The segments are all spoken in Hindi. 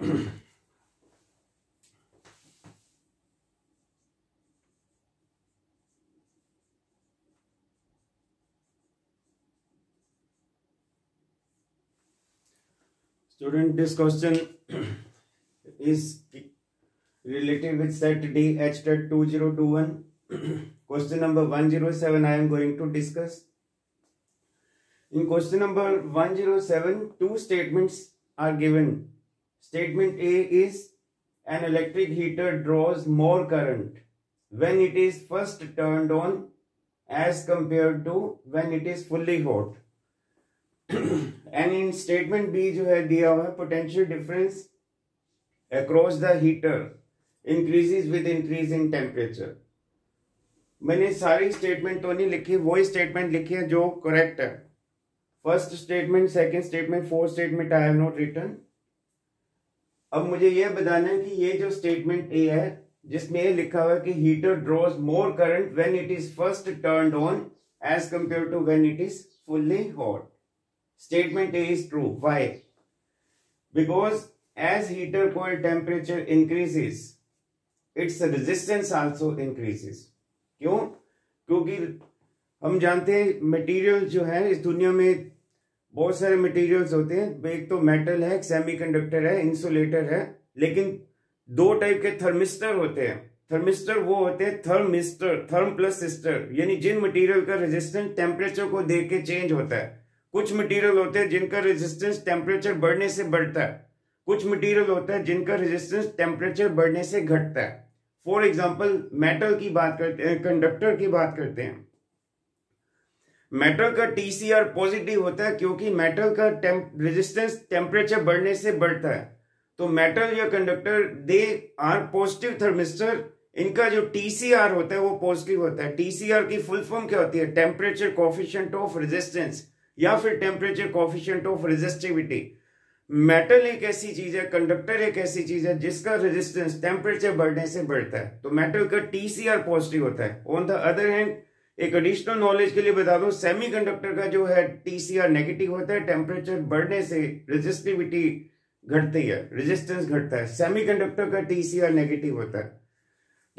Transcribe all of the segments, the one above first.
Student, this question is related with set D HTET 2021. Question number 107 I am going to discuss. In question number 107, two statements are given. Statement A is an electric heater draws more current when it is first turned on as compared to when it is fully hot. And in statement B जो है दिया हुआ है, potential difference across the heater increases with increase in temperature. मैंने सारी स्टेटमेंट तो नहीं लिखी, वही स्टेटमेंट लिखी है जो करेक्ट है. First statement, second statement, fourth statement I have not written. अब मुझे यह बताना है कि ये जो स्टेटमेंट ए है जिसमें ये लिखा हुआ है कि heater draws more current when it is first turned on as compare to when it is fully hot. Statement A is true. Why? Because as heater coil temperature increases, its resistance also increases. क्यों? क्योंकि हम जानते हैं मटेरियल जो है इस दुनिया में बहुत सारे मटेरियल्स होते हैं. एक तो मेटल है, सेमीकंडक्टर है, इंसुलेटर है. लेकिन दो टाइप के थर्मिस्टर होते हैं. थर्मिस्टर वो होते हैं थर्मिस्टर, थर्म प्लस सिस्टर, यानी जिन मटेरियल का रेजिस्टेंस टेम्परेचर को देख के चेंज होता है. कुछ मटेरियल होते हैं जिनका रेजिस्टेंस टेम्परेचर बढ़ने से बढ़ता है, कुछ मटेरियल होता है जिनका रेजिस्टेंस टेम्परेचर बढ़ने से घटता है. फॉर एग्जांपल मेटल की बात करते हैं, कंडक्टर की बात करते हैं. मेटल का टीसीआर पॉजिटिव होता है क्योंकि मेटल का रेजिस्टेंस टेम्परेचर बढ़ने से बढ़ता है. तो मेटल या conductor they are positive thermistor. इनका जो टीसीआर होता है वो पॉजिटिव होता है. टीसीआर की फुल फॉर्म क्या होती है? टेम्परेचर कोएफिशिएंट ऑफ रेजिस्टेंस या फिर temperature coefficient of resistivity. Metal एक ऐसी चीज है, कंडक्टर एक ऐसी चीज है जिसका रेजिस्टेंस टेम्परेचर बढ़ने से बढ़ता है. तो मेटल का टीसीआर पॉजिटिव होता है. ऑन द अदर हैंड एक एडिशनल नॉलेज के लिए बता दो, सेमीकंडक्टर का जो है टीसीआर नेगेटिव होता है. टेम्परेचर बढ़ने से रेजिस्टिविटी घटती है, रेजिस्टेंस घटता है. सेमीकंडक्टर का टीसीआर नेगेटिव होता है.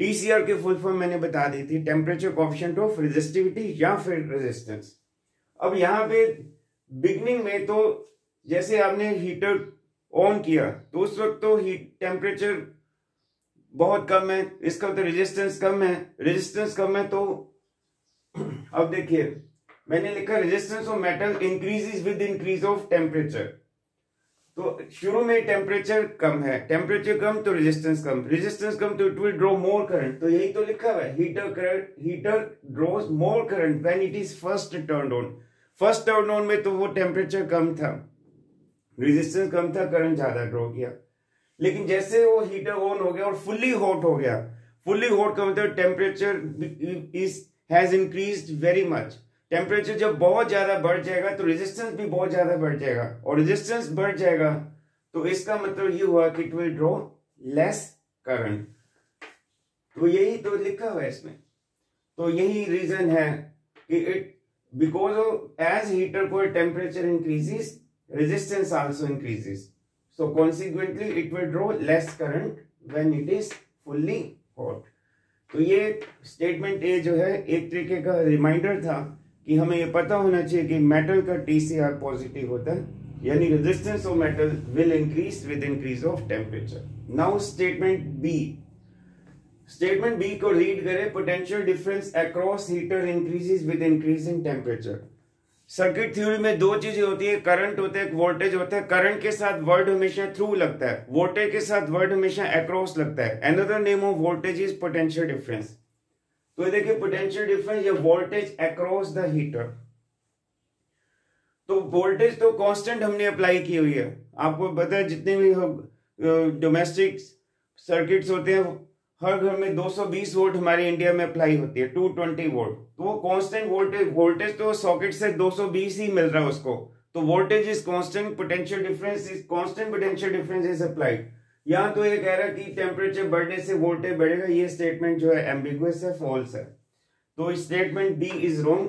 टीसीआर की फुल फॉर्म मैंने बता दी थी, टेम्परेचर कोएफिशिएंट ऑफ रेजिस्टिविटी या फिर रेजिस्टेंस. अब यहां पे बिगनिंग में तो जैसे आपने हीटर ऑन किया तो उस वक्त तो हीट टेम्परेचर बहुत कम है, इसका तो रेजिस्टेंस कम है. रेजिस्टेंस कम है तो अब देखिए मैंने लिखा resistance of metal increases with increase of temperature. तो शुरू में टेम्परेचर कम है, टेम्परेचर कम तो रेजिस्टेंस कम, रेजिस्टेंस कम तो it will draw more current. तो यही तो लिखा हुआ है, heater draws more current when it is first turned on. First turn on में तो वो टेम्परेचर कम था, रेजिस्टेंस कम था, करंट ज्यादा ड्रॉ किया. लेकिन जैसे वो हीटर ऑन हो गया और फुल्ली हॉट हो गया, फुल्ली हॉट का मतलब temperature has increased very much. Temperature जब बहुत ज्यादा बढ़ जाएगा तो रेजिस्टेंस भी बहुत ज्यादा बढ़ जाएगा, और रेजिस्टेंस बढ़ जाएगा तो इसका मतलब ये हुआ कि it will draw less current. तो यही तो लिखा हुआ है इसमें. तो यही रीजन है कि it because of as heater coil temperature increases, resistance also increases. So consequently it will draw less current when it is fully hot. तो ये स्टेटमेंट ए जो है एक तरीके का रिमाइंडर था कि हमें ये पता होना चाहिए कि मेटल का टीसीआर पॉजिटिव होता है, यानी resistance of metal will increase with increase of temperature. Now statement B. Statement B को रीड करें. Potential difference across heater increases with increase in temperature. Circuit theory में दो चीजें होती है, करंट होता है, एक वोल्टेज होता है. करंट के साथ वर्ड हमेशा थ्रू लगता है, वोल्टेज के साथ वर्ड हमेशा अक्रॉस लगता है. Another name of voltage is potential difference. तो देखिए पोटेंशियल डिफरेंस या वोल्टेज अक्रॉस द हीटर. तो वोल्टेज तो कांस्टेंट हमने अप्लाई की हुई है. आपको पता है जितने भी डोमेस्टिक सर्किट्स होते हैं हर घर में 220 वोल्ट हमारे इंडिया में अप्लाई होती है, 220 वोल्ट. तो वो कांस्टेंट वोल्टेज तो सॉकेट से 220 ही मिल रहा है उसको. तो voltage is constant, potential difference is constant, potential difference is applied. यहां तो ये कह रहा है कि टेम्परेचर बढ़ने से वोल्टेज बढ़ेगा. ये स्टेटमेंट जो है एम्बिगुअस है, फॉल्स है. तो स्टेटमेंट डी इज रॉन्ग.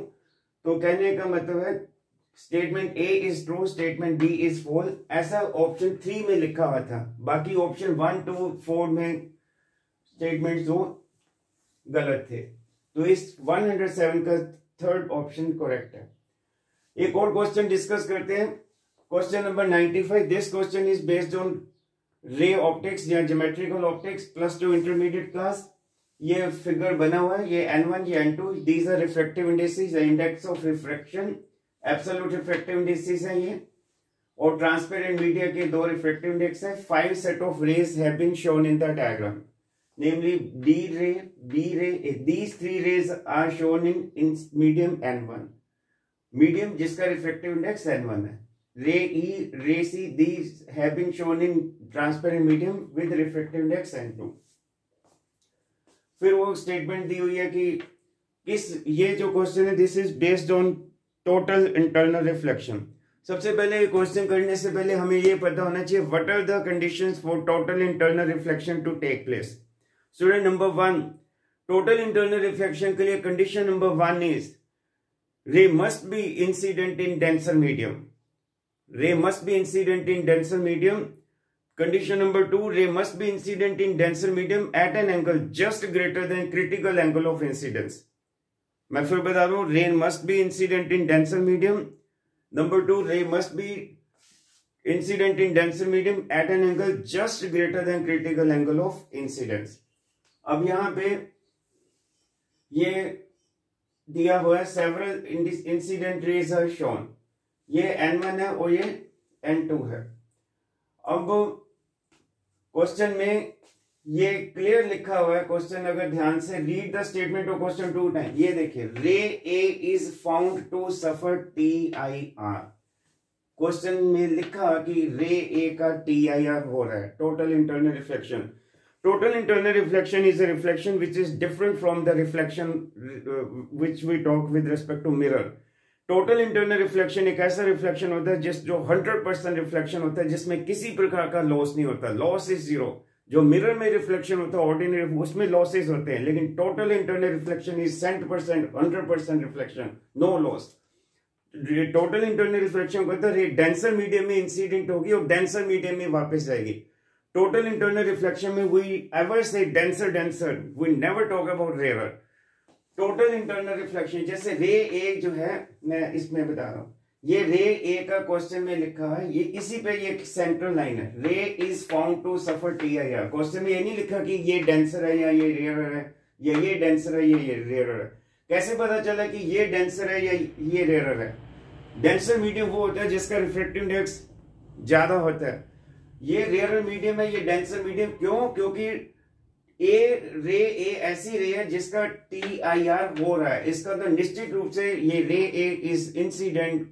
तो कहने का मतलब है statement A is true, statement B is false, ऐसा ऑप्शन 3 में लिखा हुआ था। बाकी ऑप्शन 1 2 4 में स्टेटमेंट जो गलत थे। तो इस 107 का थर्ड ऑप्शन करेक्ट है। एक और क्वेश्चन डिस्कस करते हैं। Question number 95। This question is based on ray optics या ज्योमेट्रिकल ऑप्टिक्स +2 इंटरमीडिएट क्लास। ये फिगर बना हुआ है, ये N1 ये N2, these are refractive indices, index of refraction, absolute refractive indices है ये, और ट्रांसपेरेंट मीडिया के 2 रिफ्रैक्टिव इंडेक्स है। 5 set of rays have been shown in the diagram, namely D ray, B ray, these 3 rays are shown in medium N1, medium जिसका रिफ्रैक्टिव इंडेक्स N1 है। रे E, रे C, these have been shown in transparent medium with refractive index N2। फिर वो स्टेटमेंट दी हुई है कि ये जो क्वेश्चन है this is based on total internal reflection. सबसे पहले क्वेश्चन करने से पहले हमें ये पता होना चाहिए what are the conditions for total internal reflection to take place. Student number 1, total internal reflection के लिए condition number 1 is ray must be incident in denser medium. Ray must be incident in denser medium. Condition number 2, ray must be incident in denser medium at an angle just greater than critical angle of incidence। मैं फिर बता दूं, ray must be incident in denser medium। Number 2, ray must be incident in denser medium at an angle just greater than critical angle of incidence। अब यहां पे ये दिया हुआ है several incident rays are shown, ये N1 है और ये N2 है। अब क्वेश्चन में ये क्लियर लिखा हुआ है, क्वेश्चन अगर ध्यान से read the statement of question 2 time, ये देखिए ray A is found to suffer TIR। Question में लिखा कि रे ए का TIR हो रहा है, total internal reflection. Total internal reflection is a reflection which is different from the reflection which we talk with respect to mirror. Total internal reflection एक ऐसा रिफ्लेक्शन होता है जो 100% रिफ्लेक्शन होता है, जिसमें किसी प्रकार का लॉस नहीं होता, लॉस इज 0। जो मिरर में रिफ्लेक्शन होता है ऑर्डिनरी, उसमें लॉसेस होते हैं, लेकिन total internal reflection is 100% reflection, no loss. Total internal reflection होता है डेंसर मीडियम में इंसिडेंट होगी और डेंसर मीडियम में वापस जाएगी। टोटल इंटरनल रिफ्लेक्शन में वी एवर से denser, we never talk about rare. Total internal reflection जैसे रे ए जो है, मैं इसमें बता रहा हूं, ये रे ए का क्वेश्चन में लिखा है, ये इसी पे ये सेंट्रल लाइन है, ray is found to suffer TIR। Question में ये नहीं लिखा कि ये डेंसर है या ये रेयर है, या ये डेंसर है ये रेयर है। कैसे पता चला कि ये डेंसर है या ये रेयर है? डेंसर मीडियम वो होता है जिसका रिफ्रैक्टिव इंडेक्स ज्यादा होता है, ये रेयर मीडियम है, ये डेंसर मीडियम। क्यों? क्योंकि रे ए ऐसी रे है जिसका TIR हो रहा है, इसका तो निश्चित रूप से ये ray A is incident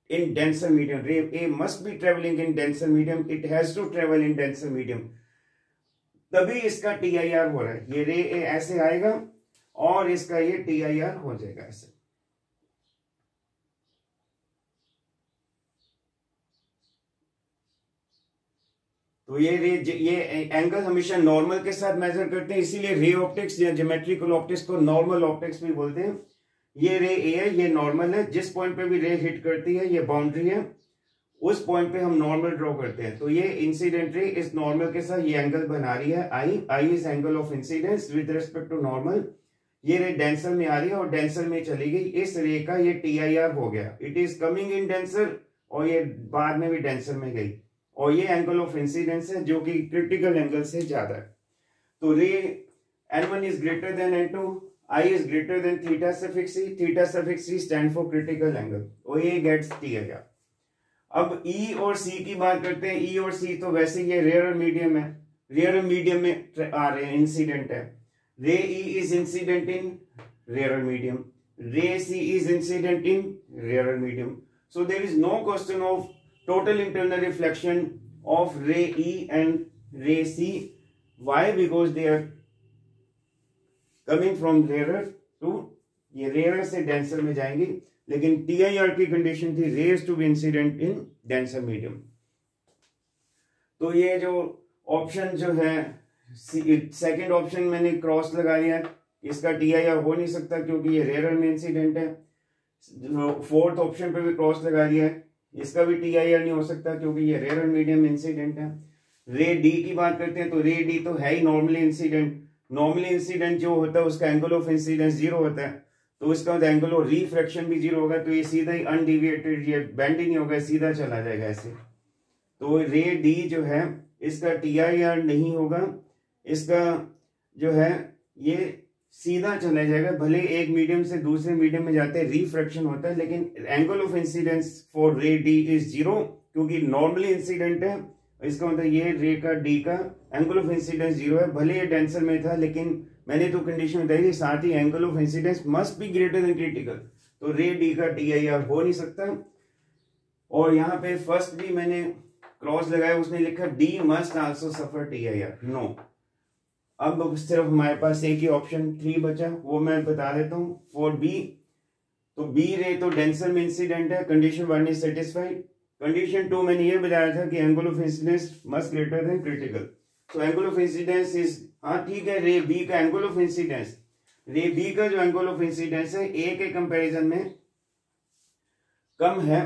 in denser medium. Ray A must be travelling in denser medium, it has to travel in denser medium, तभी इसका TIR हो रहा है। ये रे ए ऐसे आएगा और इसका ये TIR हो जाएगा ऐसे। तो ये एंगल हमेशा नॉर्मल के साथ मेजर करते हैं, इसीलिए रे ऑप्टिक्स या ज्योमेट्रिकल ऑप्टिक्स को नॉर्मल ऑप्टिक्स भी बोलते हैं। ये रे ए है, ये नॉर्मल है, जिस पॉइंट पे भी रे हिट करती है ये बाउंड्री है, उस पॉइंट पे हम नॉर्मल ड्रॉ करते हैं। तो ये इंसिडेंट रे इस नॉर्मल के साथ ये एंगल बना रही है I is angle of incidence with respect to normal. ये रे डेंसर में आ रही है और डेंसर में चली गई, इस रे का ये TIR हो गया, it is coming in denser, और ये बाद में भी डेंसर में गई, और ये एंगल ऑफ इंसिडेंस है जो कि क्रिटिकल एंगल से ज्यादा है। तो रे N1 is greater than N2, I is greater than theta suffix C, theta suffix C stand for critical angle, और ये गेट्स TIR। अब E और C की बात करते हैं। E और C तो वैसे ये रेयर मीडियम है, रेयर मीडियम में आ रहे हैं, इंसिडेंट है। Ray E is incident in rare medium, ray C is incident in rare medium. So there is no question of total internal reflection of ray E and ray C. Why? Because they are coming from rarer to, ये rarer से denser में जाएंगी, लेकिन TIR की कंडीशन थी rays to be incident in denser medium। तो ये जो ऑप्शन जो है सेकंड ऑप्शन मैंने क्रॉस लगा दिया, इसका TIR हो नहीं सकता क्योंकि ये रेयर में इंसिडेंट है। फोर्थ ऑप्शन पे भी क्रॉस लगा दिया है, इसका भी TIR नहीं हो सकता क्योंकि ये रेयर और मीडियम इंसिडेंट है। रे डी की बात करते हैं तो रे डी तो है ही नॉर्मली इंसिडेंट। नॉर्मली इंसिडेंट जो होता है उसका एंगल ऑफ इंसिडेंस 0 होता है, तो इसका एंगल ऑफ रिफ्रैक्शन भी 0 होगा, तो ये सीधा ही अनडिविएटेड, ये बेंड ही नहीं होगा, सीधा चला जाएगा ऐसे। तो रे डी जो है इसका TIR नहीं होगा, इसका जो है ये सीधा चला जाएगा। भले एक मीडियम से दूसरे मीडियम में जाते हैं रिफ्रैक्शन होता है, लेकिन एंगल ऑफ इंसिडेंस फॉर रे डी इज 0 क्योंकि नॉर्मली इंसिडेंट है। इसका मतलब ये रे का डी का एंगल ऑफ इंसिडेंस 0 है। भले ये डेंसर में था, लेकिन मैंने तो कंडीशन बताई थी साथ ही angle of incidence must be greater than critical, तो रे डी का TIR हो नहीं सकता। और यहाँ पे फर्स्ट भी मैंने क्रॉस लगाया, उसने लिखा डी मस्ट आल्सो सफर TIR, नो। अब सिर्फ हमारे पास एक ही ऑप्शन 3 बचा, वो मैं बता देता हूँ। फॉर बी, तो बी रे तो डेंसर में इंसिडेंट है, कंडीशन 1 इज सेटिस्फाइड। कंडीशन 2 मैंने ये बताया था कि angle of incidence must greater than critical, तो एंगल ऑफ इंसिडेंस इज, हाँ ठीक है, रे बी का एंगल ऑफ इंसिडेंस, रे बी का जो एंगल ऑफ इंसिडेंस है ए के कंपैरिजन में कम है।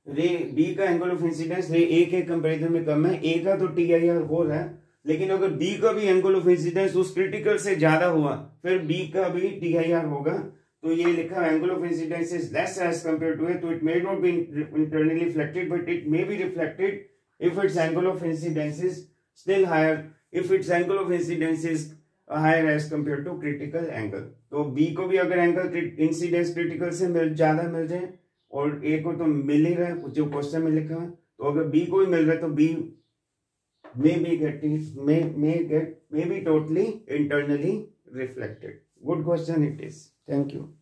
रे बी का एंगल ऑफ इंसिडेंस रे ए के कंपैरिजन में कम है। ए का तो TIR हो रहा है, लेकिन अगर बी का भी एंगल ऑफ इंसिडेंस उस क्रिटिकल से ज्यादा हुआ फिर बी का भी TIR होगा। तो ये लिखा angle of incidence is less as compare to it, तो it may not be internally reflected but it may be reflected if it's angle of incidence is still higher, if it's angle of incidence is higher as compare to critical angle. तो बी को भी अगर एंगल इंसिडेंस क्रिटिकल से ज्यादा मिल जाए, और ए को तो मिल ही रहा है जो क्वेश्चन में लिखा है, तो अगर बी को भी मिल रहा है तो B may be totally internally reflected. Good question it is. Thank you.